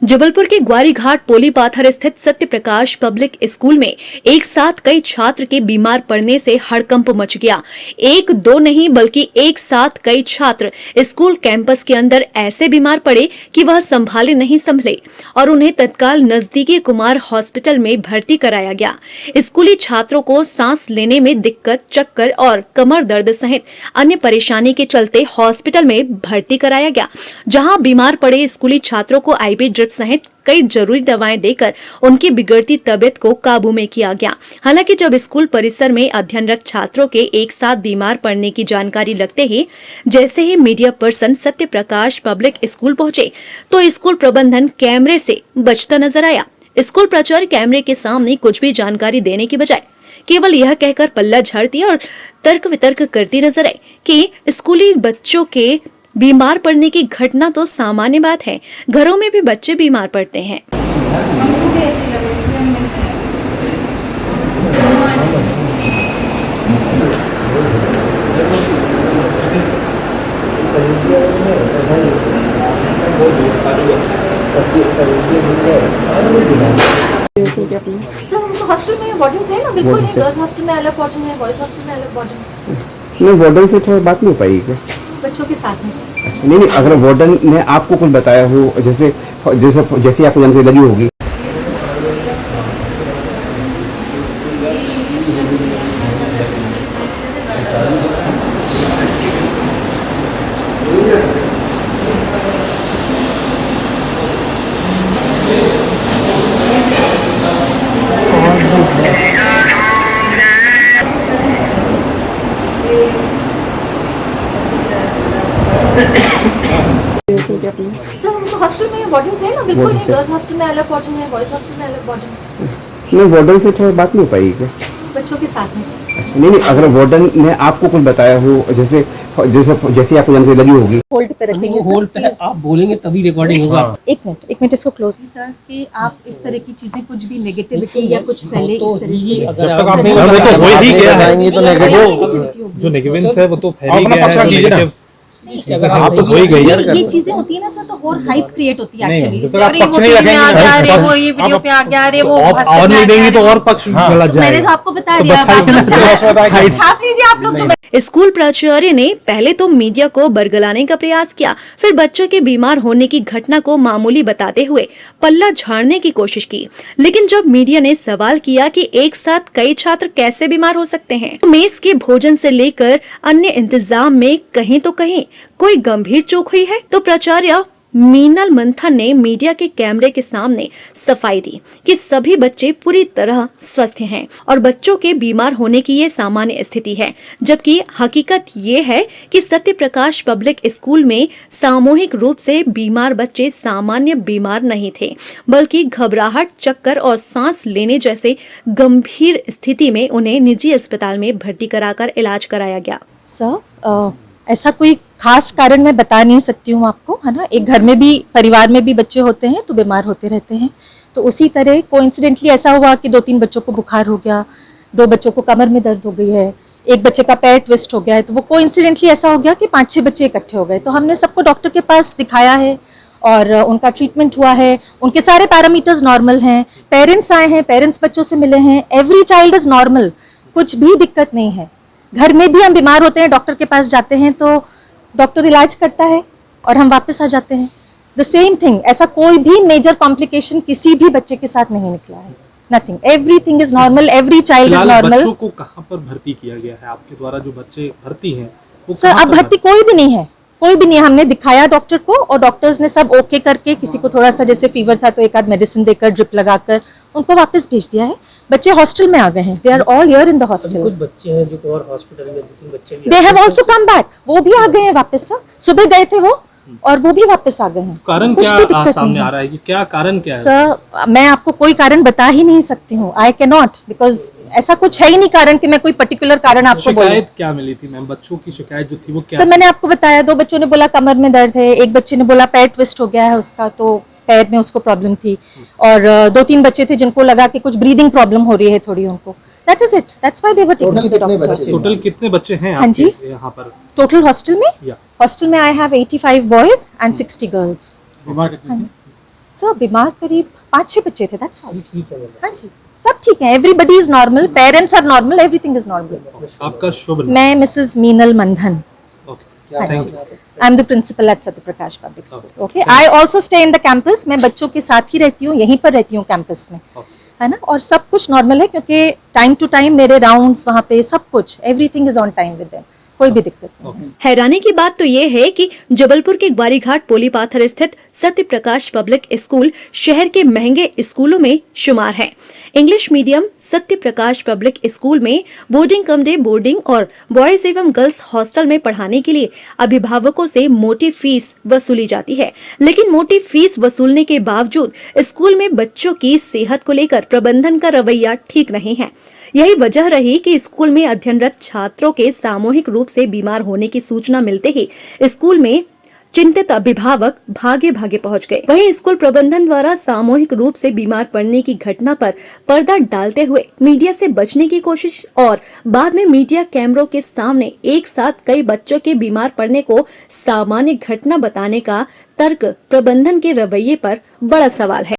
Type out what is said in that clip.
जबलपुर के ग्वारीघाट पोलीपाथर स्थित सत्य प्रकाश पब्लिक स्कूल में एक साथ कई छात्र के बीमार पड़ने से हड़कंप मच गया। एक दो नहीं बल्कि एक साथ कई छात्र स्कूल कैंपस के अंदर ऐसे बीमार पड़े कि वह संभाले नहीं संभले और उन्हें तत्काल नजदीकी कुमार हॉस्पिटल में भर्ती कराया गया। स्कूली छात्रों को सांस लेने में दिक्कत, चक्कर और कमर दर्द सहित अन्य परेशानी के चलते हॉस्पिटल में भर्ती कराया गया, जहां बीमार पड़े स्कूली छात्रों को आईवी ड्रिप सहित कई जरूरी दवाएं देकर उनकी बिगड़ती तबीयत को काबू में किया गया। हालांकि जब स्कूल परिसर में अध्ययनरत छात्रों के एक साथ बीमार पड़ने की जानकारी लगते ही जैसे ही मीडिया पर्सन सत्य प्रकाश पब्लिक स्कूल पहुंचे तो स्कूल प्रबंधन कैमरे से बचता नजर आया। स्कूल प्राचार्य कैमरे के सामने कुछ भी जानकारी देने की बजाय केवल यह कहकर पल्ला झाड़ती और तर्क वितर्क करती नजर आई कि स्कूली बच्चों के बीमार पड़ने की घटना तो सामान्य बात है, घरों में भी बच्चे बीमार पड़ते हैं। हॉस्टल में वार्डन है ना, बिल्कुल नहीं। गर्ल्स हॉस्टल में अलग वार्डन है, बॉयज हॉस्टल में अलग वार्डन। नहीं, वार्डन से थोड़ा बात नहीं हो पाई क्या? बच्चों के साथ में नहीं, अगर वार्डन ने आपको कुछ बताया हो, जैसे जैसे आपको जानकारी लगी होगी। हॉस्टल में वार्डन है ना, बिल्कुल नहीं। गर्ल्स हॉस्टल में अलग वार्डन है, बॉयज हॉस्टल में अलग वार्डन। नहीं, वार्डन से थोड़ा बात नहीं हो पाई क्या? बच्चों के साथ में नहीं, अगर वार्डन ने आपको कुछ बताया हो, जैसे जैसे आपको जानकारी लगी होगी। होल्ड पे रखेंगे, होल्ड पे आप बोलेंगे तभी रिकॉर्डिंग होगा। एक मिनट इसको क्लोज। सर कि आप इस तरह की चीजें कुछ भी नेगेटिविटी या कुछ फैले इस तरह से, अगर आप वो तो हो ही गया है, तो नेगेटिव जो नेगेटिव है वो तो फैल ही गया है। अगर आप तो हो ही गई यार। ये चीजें होती है ना सर, तो और हाइप क्रिएट होती है एक्चुअली। जब तक आप सॉरी, पक्ष वो नहीं टीवी में आ गया, रखेंगे, अरे वो ये वीडियो पे आ गया, अरे वो और नहीं देंगे तो और पक्ष गलत मैंने जाएगा। तो आपको बता दिया। आप लोग छाप लीजिए आप लोग जो स्कूल प्राचार्य ने पहले तो मीडिया को बरगलाने का प्रयास किया, फिर बच्चों के बीमार होने की घटना को मामूली बताते हुए पल्ला झाड़ने की कोशिश की। लेकिन जब मीडिया ने सवाल किया कि एक साथ कई छात्र कैसे बीमार हो सकते हैं, तो मेस के भोजन से लेकर अन्य इंतजाम में कहीं तो कहीं कोई गंभीर चूक हुई है, तो प्राचार्य मीनल मंथन ने मीडिया के कैमरे के सामने सफाई दी कि सभी बच्चे पूरी तरह स्वस्थ हैं और बच्चों के बीमार होने की ये सामान्य स्थिति है, जबकि हकीकत ये है कि सत्य प्रकाश पब्लिक स्कूल में सामूहिक रूप से बीमार बच्चे सामान्य बीमार नहीं थे, बल्कि घबराहट, चक्कर और सांस लेने जैसे गंभीर स्थिति में उन्हें निजी अस्पताल में भर्ती कराकर इलाज कराया गया। सर ऐसा कोई खास कारण मैं बता नहीं सकती हूँ आपको, है ना। एक घर में भी, परिवार में भी बच्चे होते हैं तो बीमार होते रहते हैं। तो उसी तरह कोइंसिडेंटली ऐसा हुआ कि 2-3 बच्चों को बुखार हो गया, 2 बच्चों को कमर में दर्द हो गई है, एक बच्चे का पैर ट्विस्ट हो गया है। तो वो कोइंसिडेंटली ऐसा हो गया कि 5-6 बच्चे इकट्ठे हो गए। तो हमने सबको डॉक्टर के पास दिखाया है और उनका ट्रीटमेंट हुआ है। उनके सारे पैरामीटर्स नॉर्मल हैं। पेरेंट्स आए हैं, पेरेंट्स बच्चों से मिले हैं। एवरी चाइल्ड इज नॉर्मल, कुछ भी दिक्कत नहीं है। घर में भी हम बीमार होते हैं, डॉक्टर के पास जाते हैं तो डॉक्टर इलाज करता है और हम वापस आ जाते हैं। द सेम थिंग, ऐसा कोई भी मेजर कॉम्प्लिकेशन किसी भी बच्चे के साथ नहीं निकला है। Nothing, everything is normal, every child is normal. बच्चों को कहाँ पर भर्ती किया गया है आपके द्वारा? जो बच्चे भर्ती हैं वो सर अब भर्ती कोई भी नहीं है, कोई भी नहीं। हमने दिखाया डॉक्टर को और डॉक्टर्स ने सब ओके करके, किसी को थोड़ा सा जैसे फीवर था तो एक आध मेडिसिन देकर, ड्रिप लगाकर उनको वापस भेज दिया है। बच्चे हॉस्टल में आ गए हैं, they are all here in the hostel. कुछ बच्चे हैं जो और हॉस्पिटल में 2-3 बच्चे भी they have also come back, वो भी आ गए हैं वापस। सर सुबह गए थे वो और वो भी वापस आ गए हैं। कारण कुछ भी क्या दिक्कत सामने नहीं आ रहा है? कि क्या कारण क्या है? सर मैं आपको कोई कारण बता ही नहीं सकती हूँ। आई कैन नॉट, बिकॉज ऐसा कुछ है ही नहीं कारण कि मैं कोई पर्टिकुलर कारण आपको बोलूं। शिकायत क्या मिली थी मैम? बच्चों की शिकायत जो थी वो क्या? सर मैंने आपको बताया, 2 बच्चों ने बोला कमर में दर्द है, एक बच्चे ने बोला पैर ट्विस्ट हो गया है उसका, तो पैर में उसको प्रॉब्लम थी, और 2-3 बच्चे थे जिनको लगा कि कुछ ब्रीदिंग प्रॉब्लम हो रही है थोड़ी उनको। That is it, that's why they were taken to the doctor. Total कितने बच्चे हैं हाँ जी, आपके यहाँ पर? टोटल हॉस्टल में? या हॉस्टल में I have 85 boys and 60 girls. बीमार कितने हैं? सर बीमार करीब 5-6 बच्चे थे, दैट्स ऑल। ठीक है मैडम। हाँ जी, सब ठीक है, everybody is normal, parents are normal, everything is normal. आपका शुभ नाम? मैं मिसेस मीनल मंधन। ओके, हाँ थैंक जी, you. I am the principal at Satya Prakash public school. Okay, I also stay in the campus. मैं बच्चों के साथ ही रहती हूँ, यहीं पर रहती हूँ कैंपस में, है ना। और सब कुछ नॉर्मल है क्योंकि टाइम टू टाइम मेरे राउंड्स वहाँ पे सब कुछ, everything is on time with them, कोई भी दिक्कत नहीं। हैरानी की बात तो ये है कि जबलपुर के ग्वारीघाट पोली पाथर स्थित सत्य प्रकाश पब्लिक स्कूल शहर के महंगे स्कूलों में शुमार है। इंग्लिश मीडियम सत्य प्रकाश पब्लिक स्कूल में बोर्डिंग कम डे बोर्डिंग और बॉयज एवं गर्ल्स हॉस्टल में पढ़ाने के लिए अभिभावकों से मोटी फीस वसूली जाती है, लेकिन मोटी फीस वसूलने के बावजूद स्कूल में बच्चों की सेहत को लेकर प्रबंधन का रवैया ठीक नहीं है। यही वजह रही कि स्कूल में अध्ययनरत छात्रों के सामूहिक रूप से बीमार होने की सूचना मिलते ही स्कूल में चिंतित अभिभावक भागे भागे पहुंच गए। वहीं स्कूल प्रबंधन द्वारा सामूहिक रूप से बीमार पड़ने की घटना पर पर्दा डालते हुए मीडिया से बचने की कोशिश और बाद में मीडिया कैमरों के सामने एक साथ कई बच्चों के बीमार पड़ने को सामान्य घटना बताने का तर्क प्रबंधन के रवैये पर बड़ा सवाल है।